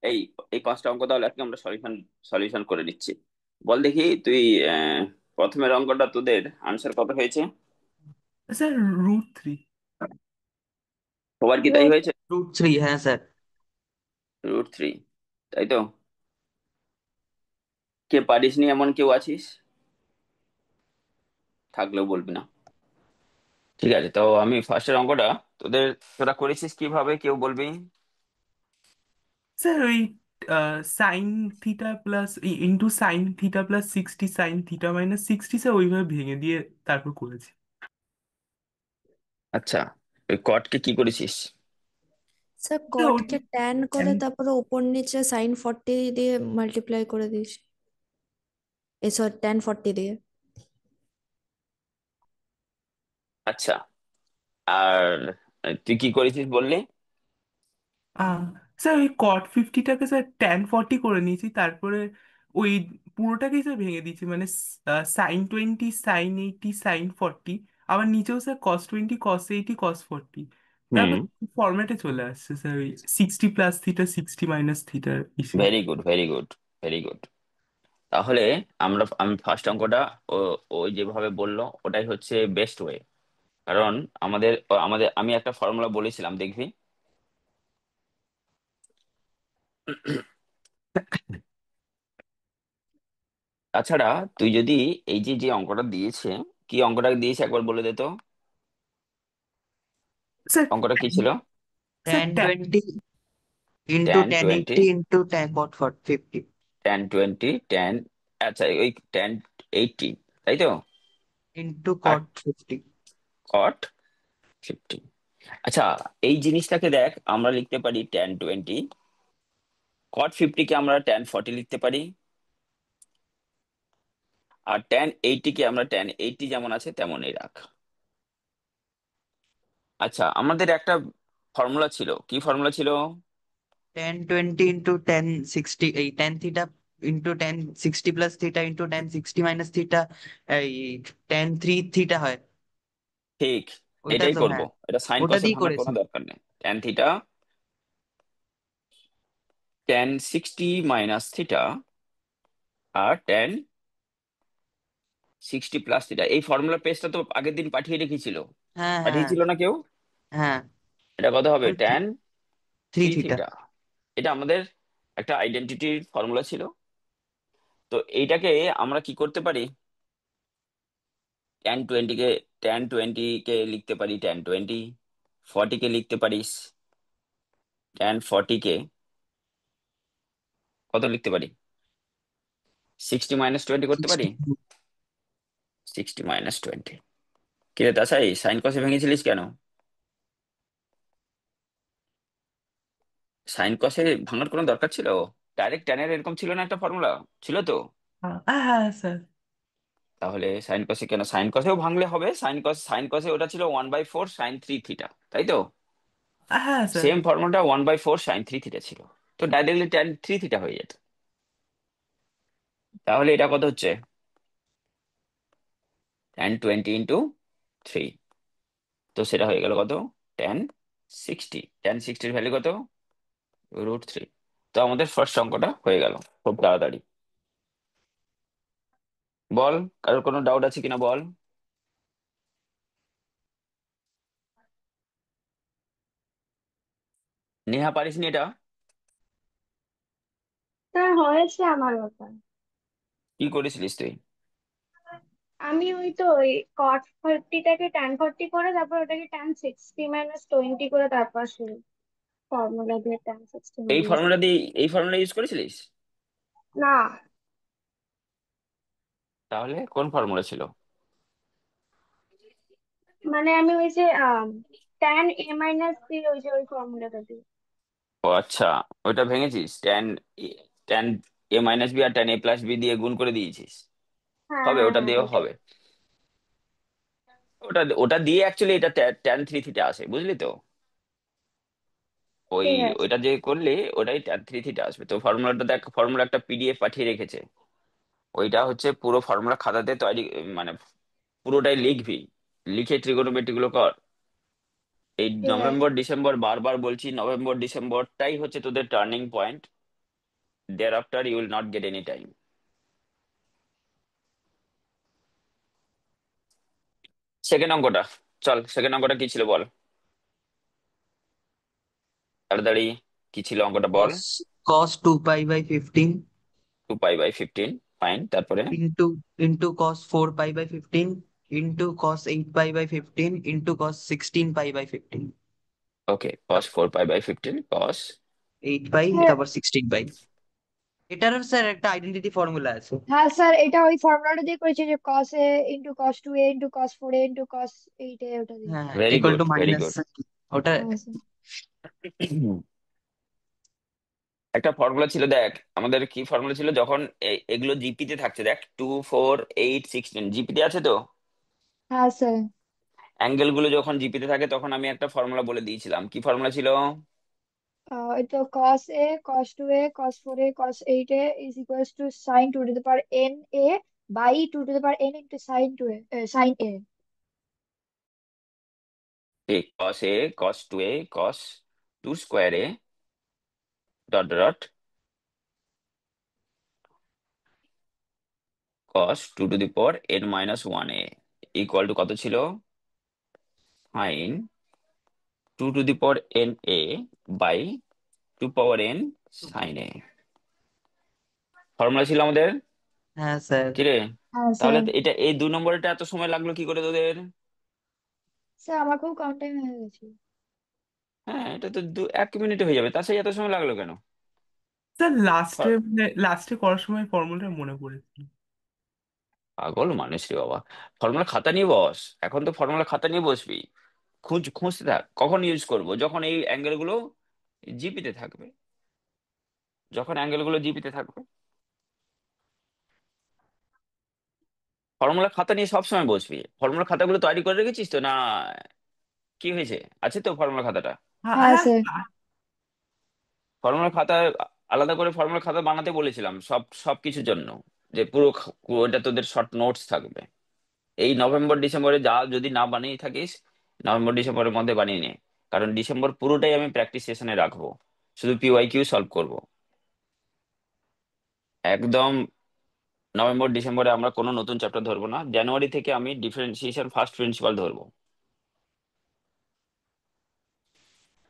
এই এই পাঁচটা অঙ্ক তাহলে আজকে আমরা সলিউশন সলিউশন করে নিচ্ছি। বল দেখি তুই আহ, প্রথমের অঙ্কটা তোদের আনসার কত হয়েছে? স্যার √3। সবার কি তাই হয়েছে? √3, হ্যাঁ স্যার। √3, তাই তো? কে পারিসনি এমন কেউ আছিস? থাকলেও বলবি না। ঠিক আছে, তো আমি ফার্স্টের অঙ্কটা তোদের, তোরা করেছিস কিভাবে কেউ বলবি? স্যার ওই sin θ+60 sin θ−60 স্যার ওইভাবে ভেঙে দিয়ে তারপর করেছি। আচ্ছা, ওই কটকে কি করেছিস? স্যার স্যার ওটা কটকে ট্যান করে tan- তারপরে ওপর নিচে sin 40 দিয়ে মাল্টিপ্লাই করে দিয়েছি। সরি tan 40 দিয়ে। আচ্ছা, আর তুই কি করেছিস বললি? আহ, স্যার ওই cot 50টাকে স্যার tan 40 করে নিয়েছি, তারপরে ওই পুরোটাকেই স্যার ভেঙে দিয়েছি, মানে sin 20 sin 80 sin 40, আবার নিচেও স্যার cos 20 cos 80 cos 40, হুম। তারপর ফরম্যাটে চলে আসছে স্যার ওই 60+θ 60 - হিসেবে। Very good, very good, very good. তাহলে আমি ফার্স্ট অঙ্কটা ও ওই যেভাবে বললো ওটাই হচ্ছে বেস্ট ওয়ে। কারণ আমাদের আমি একটা ফর্মুলা বলেছিলাম, দেখবি। তাছাড়া তুই যদি এই যে যে অঙ্কটা দিয়েছে, কি অঙ্কটা দিয়েছে একবার বলে দে তো। স্যার অঙ্কটা কি ছিল? Sir tan 20 into ten tan twenty 80 into tan cot 50 ten, আচ্ছা ওই 1080, তাই তো? ইন্টু আর cot 50। কট 50। আচ্ছা, এই জিনিসটাকে দেখ, আমরা লিখতে পারি 1020, cot 50 কে আমরা tan 40 লিখতে পারি, আর tan 80 কে আমরা tan 80 যেমন আছে তেমনই রাখ। আচ্ছা, আমাদের একটা ফর্মুলা ছিল, কি ফর্মুলা ছিল? tan 20 ইন্টু tan 60, এই tan theta into tan 60 plus theta into tan 60 minus theta, এই tan 3 থিটা হয়। ঠিক, ওইটা এটাই তো করব। হ্যাঁ, এটা সাইন ওটা কসে দিয়ে ভাঙার করেছি। কোনো দরকার নেই। tan θ tan 60 - θ আর tan 60 + θ। এই ফর্মুলা পেজটা তো আগের দিন পাঠিয়ে রেখেছিল, হ্যাঁ হ্যাঁ পাঠিয়েছিল না কেউ? হ্যাঁ। এটা কত হবে? Three tan three 3 theta. Theta এটা আমাদের একটা আইডেন্টিটির ফর্মুলা ছিল। তো এইটাকে আমরা কি করতে পারি? tan 20 কে লিখতে পারি tan 20, 40 কে লিখতে পারিস tan 40 কে কত লিখতে পারি? 60 - 20 করতে পারি। 60। 60 - 20। কিরে তাছাই সাইন কসে ভেঙেছিলিস কেন? সাইন কসে ভাঙার কোনো দরকার ছিল? ডাইরেক্ট ট্যানের এরকম ছিল না একটা ফর্মুলা? ছিল তো। হ্যাঁ স্যার। তাহলে সাইন কসে কেন? সাইন কসেও ভাঙলে হবে। সাইন কসে ওটা ছিল 1/4 sin 3 θ, তাই তো? হ্যাঁ স্যার। সেম ফর্মুলাটা 1/4 sin 3 θ ছিল। তো ডাইরেক্টলি tan 3 θ হয়ে যেত। তাহলে এটা কত হচ্ছে? tan 20 × 3। তো সেটা হয়ে গেল কত? tan 60। tan 60 এর ভ্যালু কত? √3। তো আমাদের ফার্স্ট অঙ্কটা হয়ে গেল খুব তাড়াতাড়ি। বল, কারোর কোনো ডাউট আছে কিনা বল। নেহা পারিসনি এটা? স্যার হয়েছে আমার ওটা। কি করেছিলিস তুই? আমি ওই তো ওই cot 50টাকে tan 40 করে তারপর ওটাকে tan 60 - 20 করে তারপর সেই ফর্মুলা দিয়ে tan 60 এই মাইনাস। ফর্মুলা দিয়ে, এই ফর্মুলা ইউজ করেছিলিস? না, তাহলে কোন ফর্মুলা ছিল? মানে আমি ওই যে tan A - B ওই যে ওই ফর্মুলাটা দিই। ও আচ্ছা, ওইটা ভেঙেছিস, tan A - B R tan A+B দিয়ে গুণ করে দিয়েছিস। হ্যাঁ হবে, হ্যাঁ ওটা হ্যাঁ দিয়েও ওটাই। হবে। ওটা ওটা দিয়ে অ্যাকচুয়ালি এটা tan 3 θ আসে, বুঝলি তো? ওই ঠিক আছে। ওইটা যে করলে ওটাই tan 3 θ আসবে। তো ফর্মুলাটা দেখ, ফর্মুলা একটা পিডিএফ পাঠিয়ে রেখেছে। ওইটা হচ্ছে পুরো ফর্মুলা খাতাতে তৈরি, মানে পুরোটাই লিখবি, লিখে ট্রিগোনোমেট্রি গুলো কর। এই ঠিক আছে। নভেম্বর ডিসেম্বর, বারবার বলছি, নভেম্বর ডিসেম্বরটাই হচ্ছে তোদের turning point. thereafter you will not get any time. Second অঙ্কটা, চল সেকেন্ড অঙ্কটা কি ছিল বল তাড়াতাড়ি, কি ছিল অঙ্কটা বল। cos 2 pi by 15 2 pi/15, fine, তারপরে into cos 4 pi by 15 into cos 8 pi by 15 into cos 16 pi by 15 okay, cos 4 pi/15 cos 8 pi sir, তারপর 16 pi। এটারও স্যার একটা আইডেন্টিটি ফর্মুলা আছে। হ্যাঁ স্যার, এটা ওই ফর্মুলাটা দিয়ে করেছে, যে cos A into cos two A into cos four A into cos eight A, ওটা দিয়ে। হ্যাঁ, very equal good, two very minus good. ওটা। হ্যাঁ স্যার। একটা ফর্মুলা ছিল দেখ, আমাদের কি ফর্মুলা ছিল যখন এগুলো জিপিতে থাকছে, দেখ 2 4 8 16 জিপিতে আছে তো, হ্যাঁ স্যার। অ্যাঙ্গেল গুলো যখন জিপিতে থাকে তখন আমি একটা ফর্মুলা বলে দিয়েছিলাম, কি ফর্মুলা ছিল? এই তো cos A cos two A cos four A cos eight A is equals to sine two to the power n A by two to the power n into sine two A, sine A. cos a cos 2a cos 2 square a ডট ডট cos 2 to the power n - 1a equal to কত ছিল? Sine 2 to the power n a by 2 power n sign a formula ছিল আমাদের, হ্যাঁ sir. কি রে? হ্যাঁ তাহলে স্যার। এটা এই 2 নম্বরটা এত সময় লাগলো কি করে তোদের? স্যার আমার খুব কম টাইম হয়ে গেছে। হ্যাঁ, এটা তো 1 মিনিটে হয়ে যাবে, তার সাথে এত সময় লাগলো কেন? স্যার লাস্টে, ফ- লাস্টে করার সময় ফর্মুলাটা মনে পড়েছিল। পাগল মানুষ রে বাবা, ফর্মুলা খাতা নিয়ে বস, এখন তো ফর্মুলা খাতা নিয়ে বসবি, খুঁজতে থাক কখন ইউজ করব, যখন এই অ্যাঙ্গেল গুলো জিপিতে থাকবে, যখন অ্যাঙ্গেল গুলো জিপিতে থাকবে ফর্মুলা খাতা নিয়ে সবসময় বসবি। ফর্মুলা খাতাগুলো তৈরি করে রেখেছিস তো না? কি হয়েছে, আছে তো ফর্মুলা খাতাটা? হ্যাঁ হ্যাঁ হ্যাঁ স্যার। ফর্মুলা খাতা আলাদা করে ফর্মুলা খাতা বানাতে বলেছিলাম সব সব কিছুর জন্য, যে পুরো ওটা তোদের শর্ট নোটস থাকবে। এই নভেম্বর ডিসেম্বরে যা যদি না বানিয়ে থাকিস, নভেম্বর ডিসেম্বরের মধ্যে বানিয়ে নে, কারণ ডিসেম্বর পুরোটাই আমি প্র্যাকটিস সেশনে রাখবো, শুধু PYQ সলভ করব একদম। নভেম্বর ডিসেম্বরে আমরা কোনো নতুন চ্যাপ্টার ধরবো না, জানুয়ারি থেকে আমি ডিফারেন্সিয়েশন ফার্স্ট প্রিন্সিপাল ধরবো,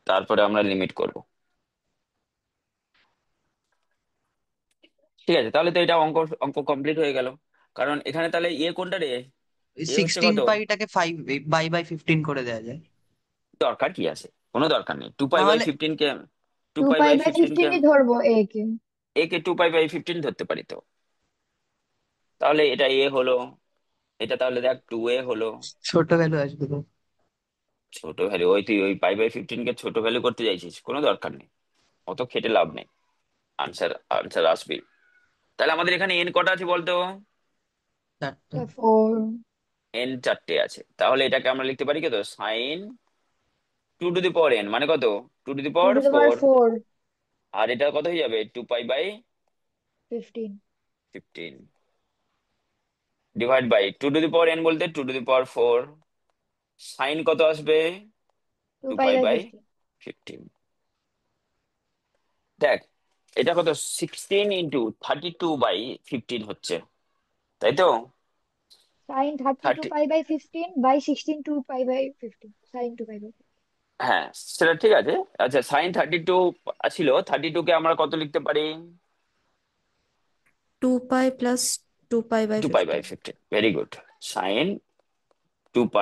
তারপরে আমরা লিমিট করব। ঠিক আছে, তাহলে তো এটা অঙ্ক অঙ্ক কমপ্লিট হয়ে গেল। কারণ এখানে তাহলে কোনটা রে? হচ্ছে 16 কত? পাইটাকে 5 বাই 15 করে দেওয়া যায়। দরকার কি আছে? কোনো দরকার নেই। 2 পাই বাই তাহলে fifteen K two two pi pi by by fifteen কে ফিফটিনই ধরবো এ কে। একে 2 পাই বাই 15 ধরতে পারি তো। তাহলে এটা হলো, এটা তাহলে দেখ 2a হলো। ছোট ভ্যালু আসবে তো। ছোট ভ্যালু, ওই তুই ওই π/15 কে ছোট ভ্যালু করতে চাইছিস, কোনো দরকার নেই, অত খেটে লাভ নেই, আনসার আনসার আসবে। তাহলে আমাদের এখানে এন কটা আছে বলতো? চারটে। ফোর। এন 4টে আছে, তাহলে এটাকে আমরা লিখতে পারি কত? Sine 2 to the power n মানে কত? Two two the two power to the power four four. আর এটা কত হয়ে যাবে? 15। 2 π/15 divide by 2 to the power n বলতে 2 to the power 4, সাইন কত আসবে? Two two pi pi by by fifteen. Fifteen দেখ, এটা কত? 16 × 32/15 হচ্ছে, তাই তো? Sine thirty two 30, pi by fifteen by 16 two pi by fifteen, sine two pi by. হ্যাঁ সেটা ঠিক আছে। আচ্ছা, সাইন 32 ছিল, 32 কে আমরা কত লিখতে পারি? 2 pi plus 2 pi by 2 π/15, 15। Very good. Sine 2 π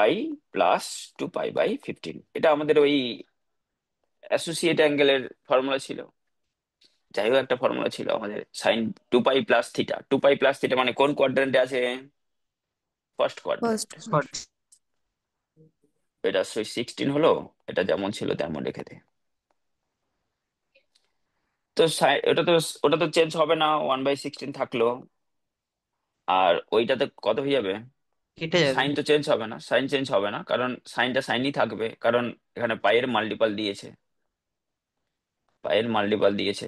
+ 2 π/15, এটা আমাদের ওই অ্যাসোসিয়েট অ্যাঙ্গেলের ফর্মুলা ছিল। যাই হোক, একটা ফর্মুলা ছিল আমাদের, সাইন 2π + θ। 2π + θ মানে কোন কোয়াড্রেন্টে আছে? ফার্স্ট ফার্স্ট কোয়াড্রেন্টে। কোয়াড্রেন্ট। এটা 16 হলো, এটা যেমন ছিল তেমন রেখে দে। তো ওটা তো চেঞ্জ হবে না, 1/16 থাকলো, আর ওইটাতে কত হয়ে যাবে? কেটে যাবে। সাইন তো চেঞ্জ হবে না, সাইন চেঞ্জ হবে না, কারণ সাইনটা সাইনই থাকবে, কারণ এখানে পাইয়ের মাল্টিপাল দিয়েছে, পাইয়ের মাল্টিপাল দিয়েছে।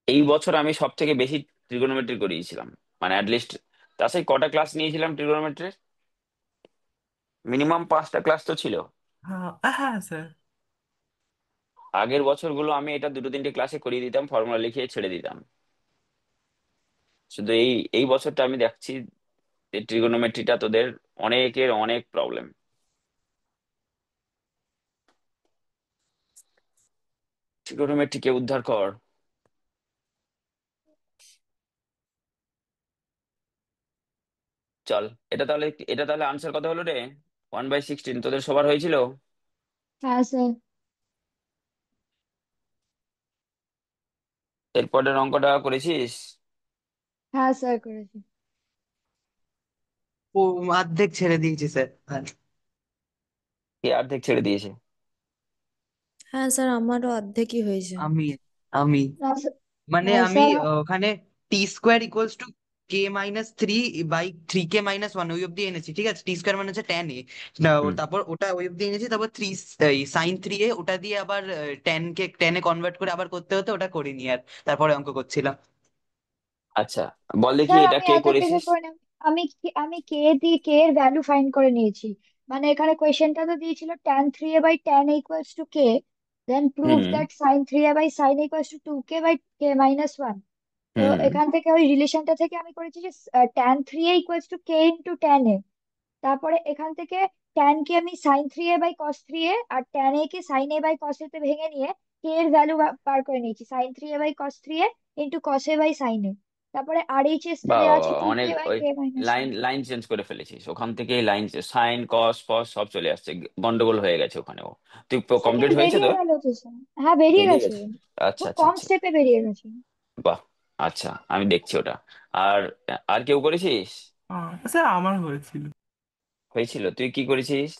এই বছর আমি সব থেকে বেশি ট্রিগোনোমেট্রি করিয়েছিলাম, মানে অ্যাটলিস্ট তার সাথে কটা ক্লাস নিয়েছিলাম ট্রিগোনোমেট্রির? মিনিমাম 5টা ক্লাস তো ছিল। হ্যাঁ হ্যাঁ স্যার। আগের বছরগুলো আমি এটা দুটো তিনটে ক্লাসে করিয়ে দিতাম, ফর্মুলা লিখিয়ে ছেড়ে দিতাম। শুধু এই এই বছরটা আমি দেখছি যে ট্রিগোনোমেট্রিটা তোদের অনেকের অনেক প্রবলেম। ট্রিগোনোমেট্রি কে উদ্ধার কর। চল, এটা তাহলে আনসার কত হলো রে? 1/16 তোদের সবার হয়েছিল? হ্যাঁ স্যার। এরপরের অঙ্কটা করেছিস? হ্যাঁ স্যার করেছি। ও অর্ধেক ছেড়ে দিয়েছি স্যার। হ্যাঁ। কে অর্ধেক ছেড়ে দিয়েছে? হ্যাঁ স্যার, আমারও অর্ধেকই হয়েছে। আমি আমি না মানে আমি স্যার। ওখানে t² = k-3 বাই 3k-1 ওই অব্দি এনেছি, ঠিক আছে। t² মানে হচ্ছে tan a। হুম। তারপর ওটা ওই অব্দি এনেছি, তারপর sin 3a ওটা দিয়ে আবার tan এ কনভার্ট করে আবার করতে হতো, ওটা করিনি আর। তারপরে অঙ্ক করছিলাম। আচ্ছা, বল দেখি স্যার এটা আমি কে এত কিছু করেছিস। করে আমি কে দিয়ে কে এর ভ্যালু ফাইন্ড করে নিয়েছি। মানে এখানে কোয়েশ্চেনটা তো দিয়েছিল tan 3a/tan = k, then prove hmm that sin 3a/sin = 2k/k-1। তো হুম। এখান থেকে ওই রিলেশনটা থেকে আমি করেছি যে tan 3a = k × tan a। তারপরে এখান থেকে ট্যান কে আমি sin 3a/cos 3a আর ট্যান এ কে sin a/cos a তে ভেঙে নিয়ে কে এর ভ্যালু বার করে নিয়েছি sin 3a/cos 3a × cos a/sin a। তারপরে RHS তে বা দেওয়া আছে টু অনেক কে বাই ওই K minus line one line change করে ফেলেছিস, ওখান থেকে লাইন সাইন কস ফস সব চলে আসছে, গন্ডগোল হয়ে গেছে ওখানেও। তুই স্যার কমপ্লিট কিন্তু হয়েছে বেরিয়ে তোর? গেল তো স্যার। হ্যাঁ বেরিয়ে বেরিয়ে গেছে। গেছে? আচ্ছা খুব আচ্ছা কম আচ্ছা। স্টেপে বেরিয়ে গেছে। বাহ। আচ্ছা, আমি দেখছি ওটা। আর আর কেউ করেছিস? স্যার আমার হয়েছিল। হয়েছিল, তুই কি করেছিস?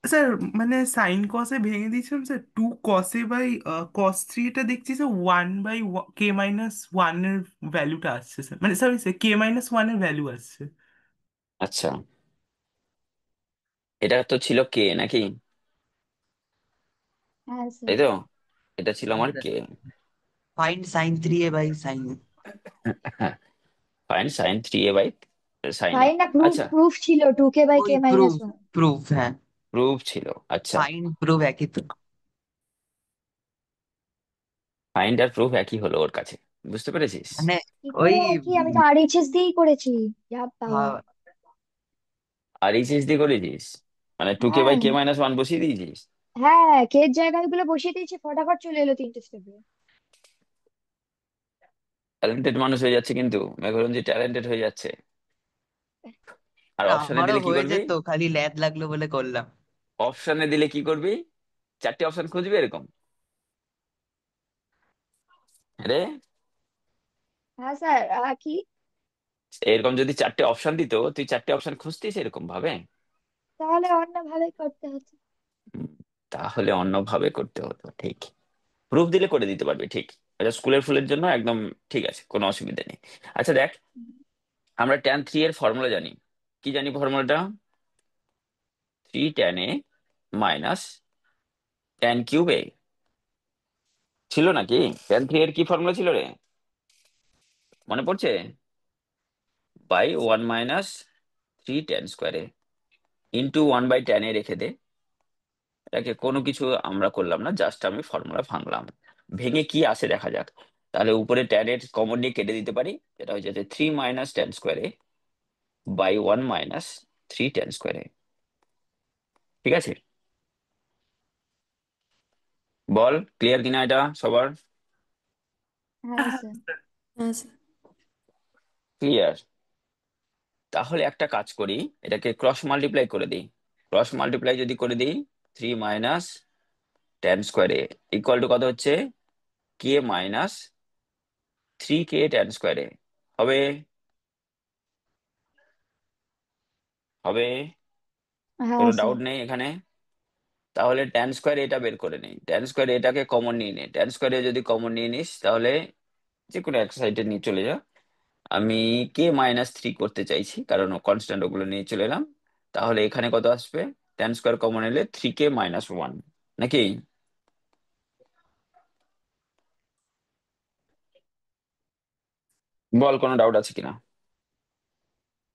স্যার মানে সাইন কসে ভেঙে দিয়েছিলাম স্যার, 2 cos a/cos 3, এটা দেখছি স্যার 1/k-1 এর ভ্যালুটা আসছে স্যার, মানে সরি স্যার k-1 এর ভ্যালু আসছে। আচ্ছা, এটা তো ছিল কে নাকি? হ্যাঁ তাই স্যার। তো, এটা ছিল আমার কে। Find sin 3a/sin। Find sin 3a/sin a। Find না, প্রুফ আচ্ছা, প্রুফ ছিল টু কে বাই ওই K minus proof one proof হ্যাঁ। প্রুফ ছিল। আচ্ছা, ফাইন্ড প্রুফ একই তো। ফাইন্ড আর প্রুফ একই হলো ওর কাছে, বুঝতে পেরেছিস? মানে কি ওই করে একই, আমি তো RHS দিয়েই করেছি। যা বাবা। আর এইচএস দিয়ে করেছিস? মানে 2k/k হ্যাঁ -1 বসিয়ে দিয়েছিস? হ্যাঁ, কে এর জায়গায় গুলো বসিয়ে দিয়েছি, ফটাফট চলে এলো তিনটে স্টেপে। ট্যালেন্টেড মানুষ হয়ে যাচ্ছে কিন্তু, মেঘরঞ্জি ট্যালেন্টেড হয়ে যাচ্ছে। আর অপশনে আমারও দিলে কি হয়ে করবি? যেত, খালি ল্যাদ লাগলো বলে করলাম। অপশনে দিলে কি করবি? চারটে অপশন খুঁজবি এরকম? আরে, হ্যাঁ স্যার। কি? এরকম যদি চারটে অপশন দিত, তুই চারটে অপশন খুঁজতিস এরকম ভাবে? তাহলে অন্য ভাবে করতে হতো। হুম, তাহলে অন্যভাবে করতে হতো, ঠিক। প্রুফ দিলে করে দিতে পারবি, ঠিক। এটা স্কুলের ফুলের জন্য একদম ঠিক আছে, কোনো অসুবিধা নেই। আচ্ছা দেখ, আমরা tan 3 এর ফর্মুলা জানি। কি জানি ফর্মুলাটা? 3 tan a - tan3 a ছিল নাকি? tan 3 এর কি ফর্মুলা ছিল রে, মনে পড়ছে? /1 - 3 tan² ইন্টু 1/tan রেখে দে। এটাকে কোনো কিছু আমরা করলাম না, জাস্ট আমি ফর্মুলা ভাঙলাম। ভেঙে কি আসে দেখা যাক। তাহলে উপরে ট্যান এর কমন নিয়ে কেটে দিতে পারি। এটা হয়ে যাচ্ছে 3 - tan² /1 - 3 tan²। ঠিক আছে, বল ক্লিয়ার কিনা এটা সবার? হ্যাঁ হ্যাঁ স্যার। স্যার। হ্যাঁ স্যার। ক্লিয়ার। তাহলে একটা কাজ করি, এটাকে ক্রস মাল্টিপ্লাই করে দিই। ক্রস মাল্টিপ্লাই যদি করে দিই, 3 - tan² ইকুয়াল টু কত হচ্ছে? k - 3k tan² হবে। হবে, হ্যাঁ কোনো স্যার। ডাউট নেই এখানে? তাহলে tan² এটা বের করে নেই, tan² এটাকে কমন নিয়ে নে। tan² যদি কমন নিয়ে নিস তাহলে যে কোনো এক সাইডে নিয়ে চলে যা। আমি k - 3 করতে চাইছি কারণ কনস্ট্যান্ট, ওগুলো নিয়ে চলে এলাম। তাহলে এখানে কত আসবে? tan² কমন এলে 3k - 1 নাকি? বল কোনো ডাউট আছে কিনা?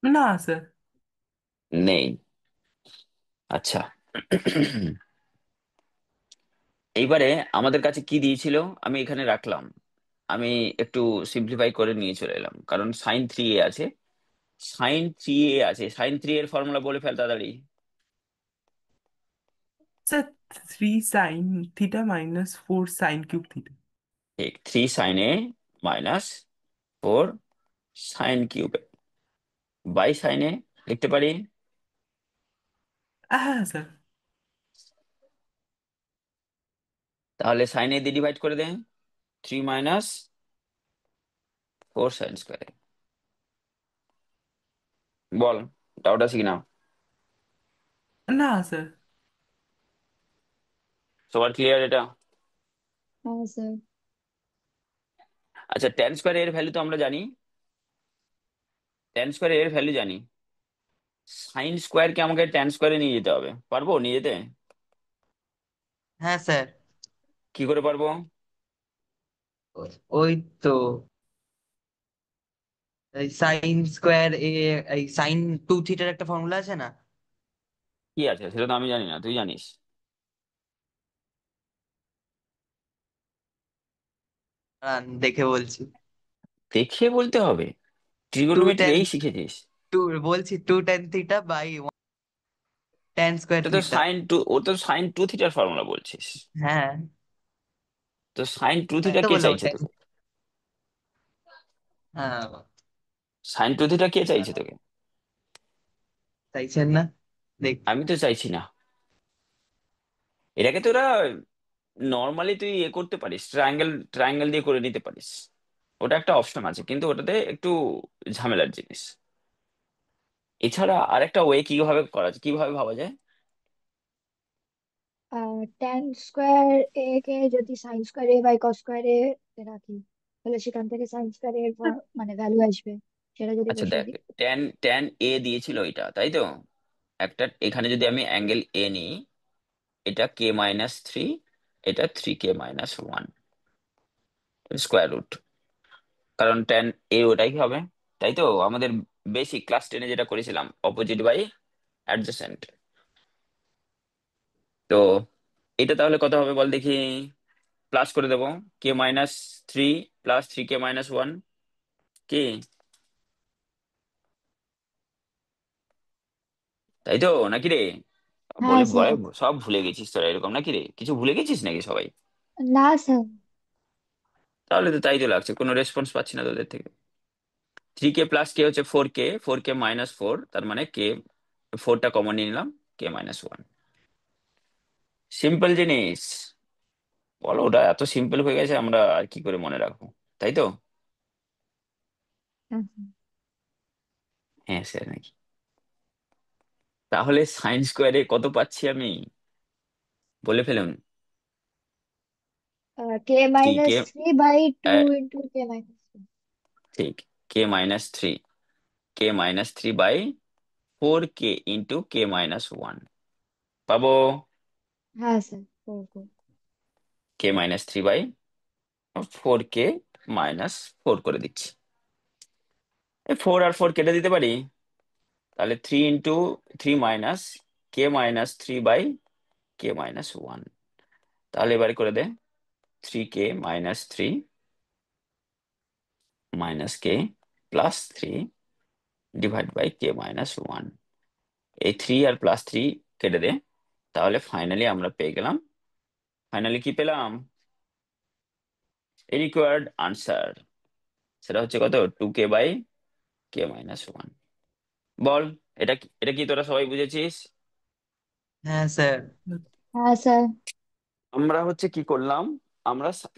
না স্যার। নেই। আচ্ছা, এইবারে আমাদের কাছে কি দিয়েছিল, আমি এখানে রাখলাম। আমি একটু সিম্পলিফাই করে নিয়ে চলে এলাম, কারণ সাইন থ্রি এ আছে। সাইন থ্রি এর ফর্মুলা বলে ফেল তাড়াতাড়ি। Sir 3 sin θ - 4 sin³ θ। ঠিক, 3 sin a -4 sin³ by sine A লিখতে পারি। হ্যাঁ স্যার। তাহলে সাইন এ দিয়ে ডিভাইড করে দেন, 3 - 4 sin²। বল, ডাউট আছে কিনা? না স্যার। সবার ক্লিয়ার এটা? হ্যাঁ স্যার। আচ্ছা, tan² এর ভ্যালু তো আমরা জানি, tan² এর ভ্যালু জানি। sin² কে আমাকে tan² নিয়ে যেতে হবে, পারবো নিয়ে যেতে? হ্যাঁ স্যার। কি করে পারবো? ওই তো sin²a, এই sin 2θ একটা ফর্মুলা আছে না? কি আছে সেটা তো আমি জানি না, তুই জানিস? দেখে বলছি। দেখে বলতে হবে? টু ট্রিগোনোমেট্রি টেন এই শিখেছিস? টু বলছি 2 tan θ/tan² এটা তো থিটা। সাইন 2θ ফর্মুলা বলছিস। হ্যাঁ, তো সাইন টু তাই থিটা তো কে বললাম চাইছে ওটাই। তোকে? হ্যাঁ, সাইন 2θ কে চাইছে তোকে? চাইছেন না? দেখ। আমি তো চাইছি না। এটাকে তোরা নর্মালি তুই করতে পারিস, ট্রায়াঙ্গেল ট্রায়াঙ্গেল দিয়ে করে নিতে পারিস। ওটা একটা অপশন আছে, কিন্তু ওটাতে একটু ঝামেলার জিনিস। এছাড়া আরেকটা ওয়ে কিভাবে করা যায়, কিভাবে ভাবা যায়? tan² a কে যদি sin²a/cos² রাখি, তাহলে সেখান থেকে sin² এর মানে ভ্যালু আসবে, সেটা যদি আচ্ছা বসিয়ে দেখ, দিই। ট্যান ট্যান এ দিয়েছিল এটা, তাই তো? একটা এখানে যদি আমি অ্যাঙ্গেল এ নিই, এটা k-3, এটা 3k-1 স্কোয়ার রুট, কারণ ট্যান এ ওটাই হবে, তাই তো? আমাদের বেসিক ক্লাস 10-এ যেটা করেছিলাম, অপোজিট বাই অ্যাডজেসেন্ট। তো এটা তাহলে কত হবে বল দেখি? প্লাস করে দেবো, k-3 প্লাস 3k-1, কি? তাই তো নাকি রে? হ্যাঁ বলে বলে স্যার। সব ভুলে গেছিস তোরা, এরকম নাকি রে? কিছু ভুলে গেছিস নাকি সবাই? না স্যার। তাহলে তো তাই তো লাগছে, কোনো রেসপন্স পাচ্ছি না তোদের থেকে। 3k প্লাস কে হচ্ছে 4k, 4k-4, তার মানে কে, 4টা কমন নিয়ে নিলাম, k-1। সিম্পল জিনিস। বলো, ওটা এত সিম্পল হয়ে গেছে, আমরা আর কি করে মনে রাখবো, তাই তো? হ্যাঁ স্যার। হ্যাঁ স্যার নাকি? তাহলে সাইন² কত পাচ্ছি আমি, বলে ফেলুন। কে কি minus k? Three by two ah, into k-3। ঠিক, k-3, k-3/4k × k-1 পাবো। হ্যাঁ স্যার, ওকে। k-3/4k-4 করে দিচ্ছি। 4 আর 4 কেটে দিতে পারি, তাহলে 3 × k-3/k-1। তাহলে এবারে করে দে, 3k-3 - k+3 / এই 3 আর +3 কেটে দে। তাহলে ফাইনালি আমরা পেয়ে গেলাম, ফাইনালি কি পেলাম? রিকোয়ার্ড আনসার, সেটা হচ্ছে কত, 2k/k-1। বল, এটা কি তোরা সবাই বুঝেছিস? হ্যাঁ স্যার। হ্যাঁ স্যার। আমরা হচ্ছে কি করলাম,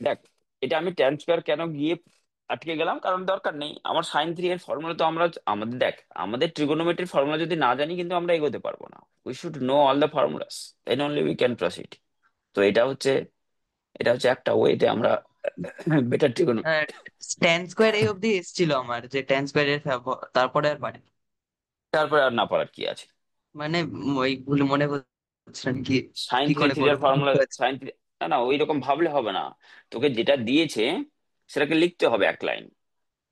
দেখ, এটা আমি tan² কেন গিয়ে আটকে গেলাম, কারণ দরকার নেই আমার sin 3 এর ফর্মুলা তো আমরা, আমাদের দেখ, আমাদের ট্রিগোনোমেট্রির ফর্মুলা যদি না জানি, কিন্তু আমরা এগোতে পারবো না। We should know all the formulas, then only we can proceed. তো এটা হচ্ছে একটা ওয়েতে আমরা বেটার ট্রিগোনো। tan²a অব্দি এসেছিল আমার, যে tan² এর তারপরে আর পারি। তারপরে আর না পারার কি আছে? মানে ওই ভুল মনে করছিলেন কি, সাইন কি থ্রি করে থ্রি এর করবো ফর্মুলা, বুঝতে পারছি। সাইন থ্রি, না না, ওই রকম ভাবলে হবে না। তোকে যেটা দিয়েছে সেটাকে লিখতে হবে 1 লাইন।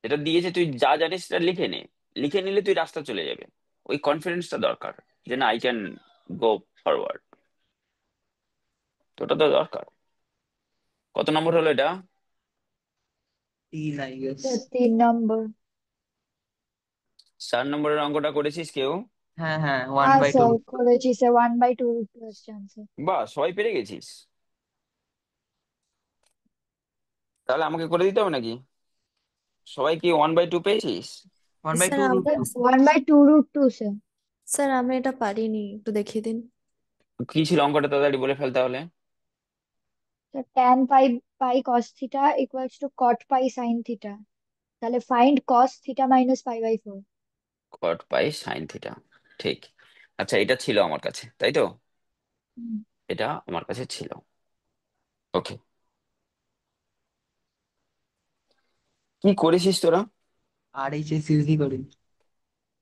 যেটা দিয়েছে তুই যা জানিস সেটা লিখে নে, লিখে নিলে তুই রাস্তা চলে যাবে। ওই কনফিডেন্সটা দরকার, যে না, আই ক্যান গো ফরওয়ার্ড। তো ওটা তো দরকার। কত নম্বর হলো এটা? 3 আই গেস। 3 নম্বর। 4 নম্বরের অঙ্কটা করেছিস কেউ? হ্যাঁ হ্যাঁ, ওয়ান হ্যাঁ বাই টু স্যার করেছি স্যার, 1/2 আসছে আনসার। বাহ, সবাই পেরে গেছিস। তাহলে আমাকে করে দিতে হবে নাকি? সবাই কি 1/2 পেয়েছিস? 1/2 স্যার রুট আমরা 2। 1/2 √2 স্যার। স্যার আমরা এটা পারিনি, একটু দেখিয়ে দিন। কি ছিল অঙ্কটা, তাড়াতাড়ি বলে ফেল তাহলে। স্যার tan পাই পাই cos theta equals two cot পাই sin থিটা। তাহলে ফাইন্ড cos থিটা মাইনাস π/4। কট পাই সাইন থিটা। ঠিক। আচ্ছা, এটা ছিল আমার কাছে, তাই তো? এটা আমার কাছে ছিল। ওকে। কি করেছিস তোরা? আর এইচ এস ইউজই করিনি।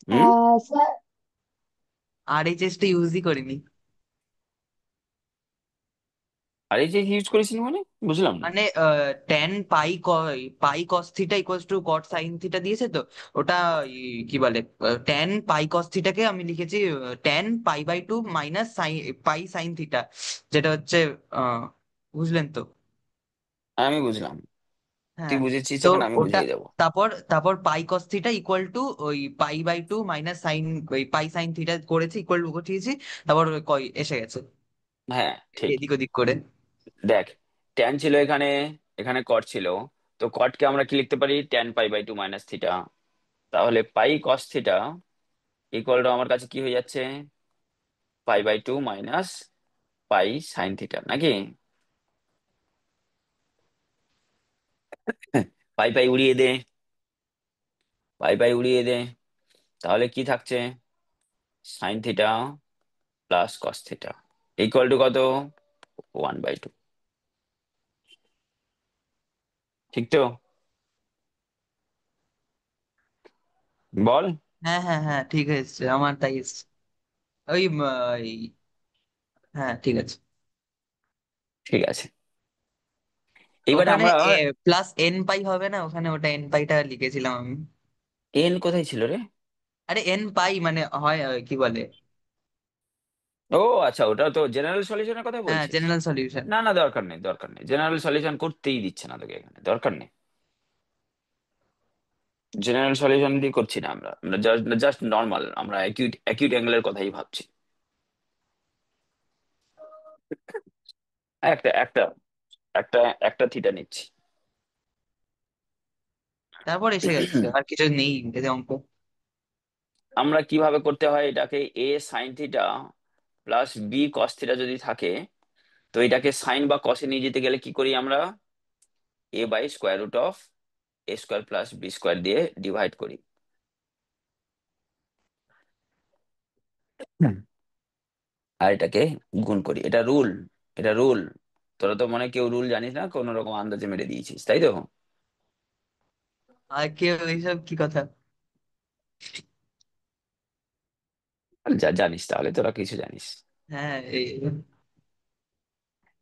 হুম। স্যার আর এইচ এস টা ইউজই করিনি। আর এই যে ইউজ করেছিস মানে বুঝলাম না। মানে টেন পাই কস থিটা ইকুয়ালস টু কট সাইন থিটা দিয়েছে তো, ওটা কি বলে, টেন পাই কস থিটাকে আমি লিখেছি 10 π/2 মাইনাস পাই সাইন থিটা, যেটা হচ্ছে আহ, বুঝলেন তো? আমি বুঝলাম। তুই হ্যাঁ। বুঝেছিস তো যখন আমি ওটা, বুঝিয়ে দেবো। তারপর তারপর পাই কস থিটা ইকুয়াল টু ওই π/2 মাইনাস সাইন, ওই পাই সাইন থিটা করেছি, ইকুয়াল টু বসিয়েছি, তারপর ওই কই এসে গেছে হ্যাঁ, ঠিক। এদিক ওদিক করে। দেখ, ট্যান ছিল এখানে, এখানে কট ছিল। তো কটকে আমরা কি লিখতে পারি? 10 π/2 মাইনাস থিটা। তাহলে পাই কস থিটা ইকুয়াল টু আমার কাছে কি হয়ে যাচ্ছে? π/2 মাইনাস পাই সাইন থিটা, নাকি? পাই পাই উড়িয়ে দে, পাই পাই উড়িয়ে দে। তাহলে কি থাকছে? Sign theta plus cos theta equal to কত? 1/2। ঠিক তো? বল। হ্যাঁ হ্যাঁ হ্যাঁ, ঠিক আছে, আমার তাই এসছে। ওই হ্যাঁ ঠিক আছে। ঠিক আছে। এবারে ওখানে আমরা প্লাস এন পাই হবে না, ওখানে ওটা এন পাইটা লিখেছিলাম আমি। এন কোথায় ছিল রে? আরে এন পাই মানে হয় কি বলে। ও আচ্ছা, ওটা তো জেনারেল সলিউশনের কথা হ্যাঁ, বলছিস। General solution. না না, দরকার নেই, দরকার নেই, জেনারেল সলিউশন করতেই দিচ্ছে না তোকে, এখানে দরকার নেই। জেনারেল সলিউশন দিয়ে করছি না আমরা, আমরা জাস্ট নর্মাল, আমরা অ্যাকিউট অ্যাকিউট অ্যাঙ্গেলের কথাই ভাবছি। একটা একটা একটা একটা থিটা নিচ্ছি। তারপর এসে গেছে, আর কিছু নেই এতে অঙ্ক। আমরা কিভাবে করতে হয় এটাকে? A sine theta plus B cos theta যদি থাকে, তো এটাকে সাইন বা কসে নিয়ে যেতে গেলে কি করি আমরা? A by square root of A square plus B square দিয়ে ডিভাইড করি। হুম। আর এটাকে গুণ করি, এটা রুল, এটা রুল। তোরা তো মনে হয় কেউ রুল জানিস না, কোন রকম আন্দাজে মেরে দিয়েছিস, তাই তো? আর কি এইসব কি কথা? আর যা জানিস তাহলে তোরা কিছু জানিস। হ্যাঁ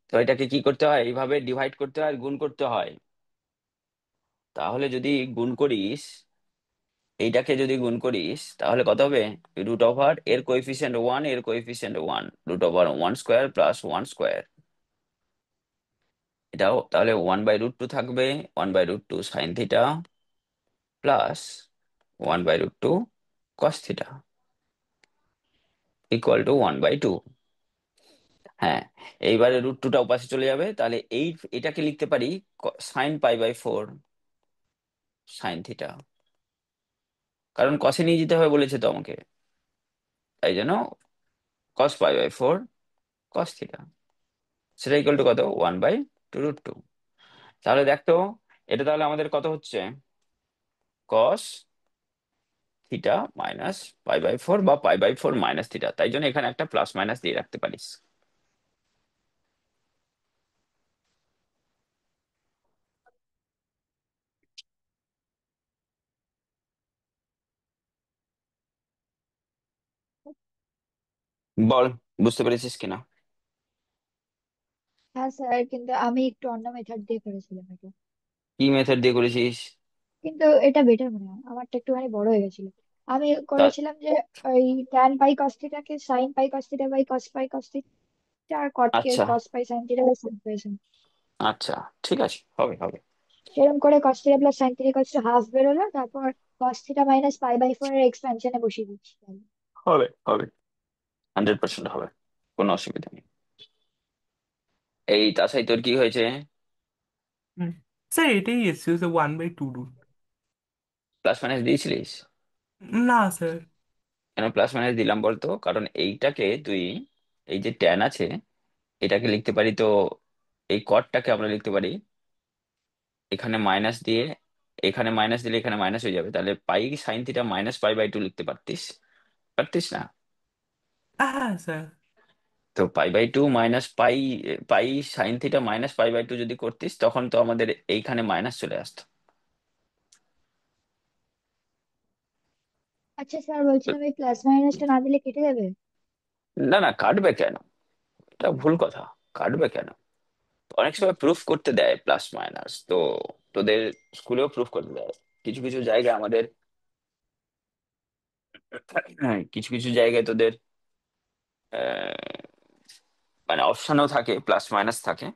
তো এটাকে কি করতে হয়? এইভাবে ডিভাইড করতে হয় আর গুণ করতে হয়। তাহলে যদি গুণ করিস, এইটাকে যদি গুণ করিস তাহলে কত হবে? রুট ওভার এর কোএফিসিয়েন্ট 1, এর coefficient 1, root over 1 square plus 1 square. এটাও তাহলে 1/√2 থাকবে, 1/√2 sine theta plus 1/√2 cos theta equal to 1/2। হ্যাঁ, এইবারে √2টা ওপাশে চলে যাবে, তাহলে এটাকে লিখতে পারি সাইন π/4 সাইন থিটা, কারণ কসে নিয়ে যেতে হবে বলেছে তো আমাকে, তাই জন্য cos π/4 কস থিটা, সেটা ইকুয়াল টু কত? 1/√2। তাহলে দেখতো, এটা তাহলে আমাদের কত হচ্ছে? কস থিটা মাইনাস π/4 বা π/4 মাইনাস থিটা, তাই জন্য এখানে একটা প্লাস মাইনাস দিয়ে রাখতে পারিস। বল, বুঝতে পেরেছিস কিনা? হ্যাঁ স্যার, কিন্তু আমি একটু অন্য মেথড দিয়ে করেছিলাম এটা। কি মেথড দিয়ে করেছিস? কিন্তু এটা বেটার মনে হয়, আমারটা একটুখানি বড় হয়ে গেছিল। আমি তা করেছিলাম যে ওই tan পাই cos থিটাকে sin pi cos theta by cos pi cos theta theta আর কট কে আচ্ছা cos pi sine theta by sine pi sine. আচ্ছা, ঠিক আছে, হবে হবে। সেরকম করে cos theta plus sine theta equals to half বেরোলো, তারপর cos theta minus pi by 4 এর এক্সপেনশনে বসিয়ে দিচ্ছি তাহলে। হবে হবে, 100% হবে, কোনো অসুবিধা নেই। এই তাছাড়া তোর কি হয়েছে? স্যার এটাই এসছে, স্যার 1/2 রুট। প্লাস মাইনাস দিয়েছিলিস? না স্যার। কেন প্লাস মাইনাস দিলাম বলতো? কারণ এইটাকে তুই, এই যে ট্যান আছে, এটাকে লিখতে পারি তো, এই কটটাকে আমরা লিখতে পারি এখানে মাইনাস দিয়ে, এখানে মাইনাস দিলে এখানে মাইনাস হয়ে যাবে, তাহলে pi sine theta minus pi by two লিখতে পারতিস, পারতিস না? হ্যাঁ স্যার। তো pi by two minus pi, pi sine theta minus pi by two যদি করতিস, তখন তো আমাদের এইখানে মাইনাস চলে আসতো। আচ্ছা স্যার, তো বলছিলাম এই প্লাস মাইনাসটা না দিলে কেটে যাবে? না না, কাটবে কেন? এটা ভুল কথা, কাটবে কেন? অনেক সময় প্রুফ করতে দেয় প্লাস মাইনাস তো, তোদের স্কুলেও প্রুফ করতে দেয় কিছু কিছু জায়গায় আমাদের। হ্যাঁ, কিছু কিছু জায়গায় তোদের আহ, মানে অপশনও থাকে, প্লাস মাইনাস থাকে।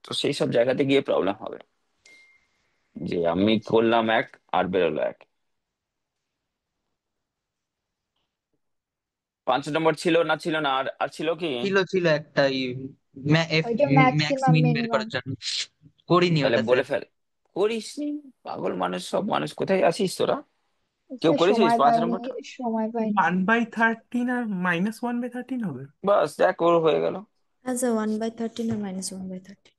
তো সেই সব জায়গাতে গিয়ে প্রবলেম হবে, যে আমি করলাম এক আর বেরোলো এক। 5 নম্বর ছিল না, ছিল না, আর আর ছিল কি? ছিল ছিল একটা এফ ওইটা ম্যাক্স ম্যাক্সিমাম মিন বের মিনিমাম। করার জন্য। করিনি তাহলে ওটা স্যার। বলে ফেল। করিসনি? পাগল মানুষ, সব মানুষ কোথায় আছিস তোরা? কেউ স্যার করেছিস সময় পাঁচ পাইনি, নম্বরটা? সময় পাইনি। 1/13 আর -1/13 হবে। বাস দেখ, ওর হয়ে গেল। হ্যাঁ স্যার, 1/13 আর -1/13।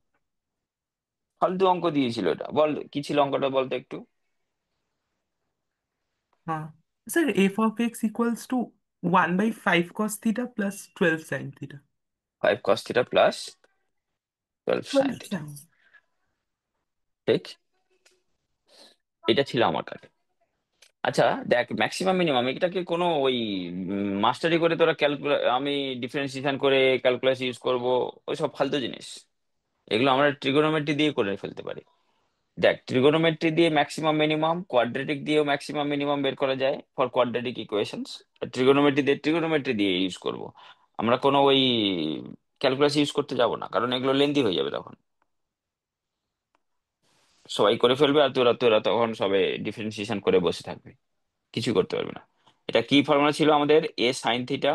ফালতু অঙ্ক দিয়েছিল এটা, বল কি ছিল অঙ্কটা বলতো একটু। হ্যাঁ sir, f(x) equals to 1/5 cos theta plus 12 sine theta. 5 cos θ + 12 sin θ। ঠিক, এটা ছিল আমার কাছে। আচ্ছা দেখ, ম্যাক্সিমাম মিনিমাম এটাকে কোনো ওই মাস্টারি করে তোরা ক্যালকুলাস, আমি ডিফারেন্সিয়েশন করে ক্যালকুলাস ইউজ করব, ওই সব ফালতু জিনিস। এগুলো আমরা ট্রিগোনোমেট্রি দিয়ে করে ফেলতে পারি। দেখ, ট্রিগোনোমেট্রি দিয়ে ম্যাক্সিমাম মিনিমাম, কোয়াড্রেটিক দিয়েও ম্যাক্সিমাম মিনিমাম বের করা যায় ফর কোয়াড্রেটিক ইকুয়েশনস। ট্রিগোনোমেট্রি দিয়ে ইউজ করব। আমরা কোনো ওই ক্যালকুলাস ইউজ করতে যাব না, কারণ এগুলো লেন্দি হয়ে যাবে তখন। সবাই করে ফেলবে আর তোরা তোরা তখন সবে ডিফারেন্সিয়েশন করে বসে থাকবে, কিছু করতে পারবে না। এটা কি ফর্মুলা ছিল আমাদের? এ সাইন থিটা,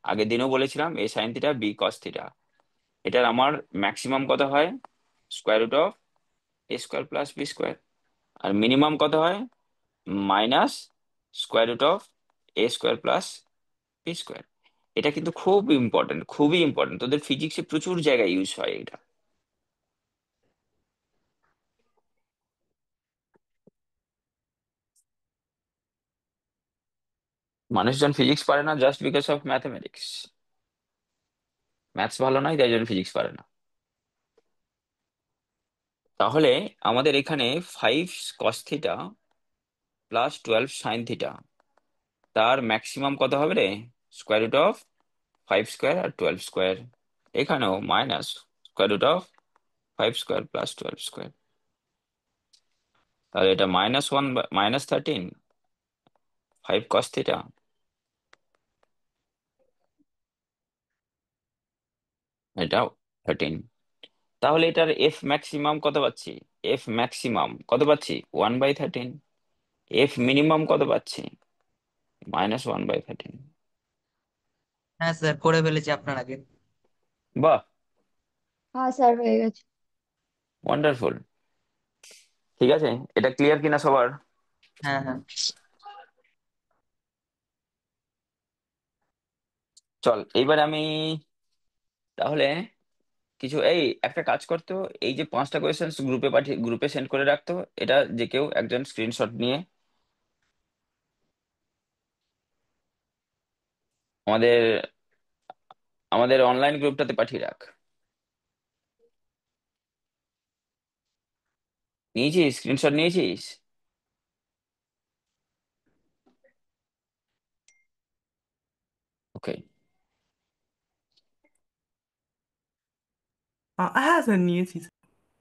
আগের দিনও বলেছিলাম, A sine theta B cos theta. এটার আমার ম্যাক্সিমাম কত হয়? √(a²+b²). আর মিনিমাম কত হয়? (−√(a²+b²). এটা কিন্তু খুব ইম্পর্টেন্ট, খুবই ইম্পর্টেন্ট, তোদের ফিজিক্সে প্রচুর জায়গায় ইউজ হয় এটা। মানুষজন ফিজিক্স পারে না just because of mathematics. Maths ভালো নয়, তাই জন্য ফিজিক্স পারে না। তাহলে আমাদের এখানে 5 cos θ + 12 sin θ, তার ম্যাক্সিমাম কত হবে রে? √(5² আর 12²). এখানেও -√(5² + 12²). তাহলে এটা -1 -13, 5 cos θ, এটা 13। তাহলে এটার এফ ম্যাক্সিমাম কত পাচ্ছি? এফ ম্যাক্সিমাম কত পাচ্ছি? 1/13। এফ মিনিমাম কত পাচ্ছি? -1/13। হ্যাঁ স্যার, করে ফেলেছি আপনার আগে। বাহ, হ্যাঁ স্যার, হয়ে গেছে। ওয়ান্ডারফুল। ঠিক আছে, এটা ক্লিয়ার কিনা সবার? হ্যাঁ হ্যাঁ। চল এইবার আমি তাহলে কিছু, এই একটা কাজ করতো, এই যে 5টা কোয়েশ্চেন গ্রুপে সেন্ড করে রাখতো, এটা যে কেউ একজন স্ক্রিনশট নিয়ে আমাদের আমাদের অনলাইন গ্রুপটাতে পাঠিয়ে রাখ। নিয়েছিস? স্ক্রিনশট নিয়েছিস? ওকে। হ্যাঁ স্যার, নিয়েছি।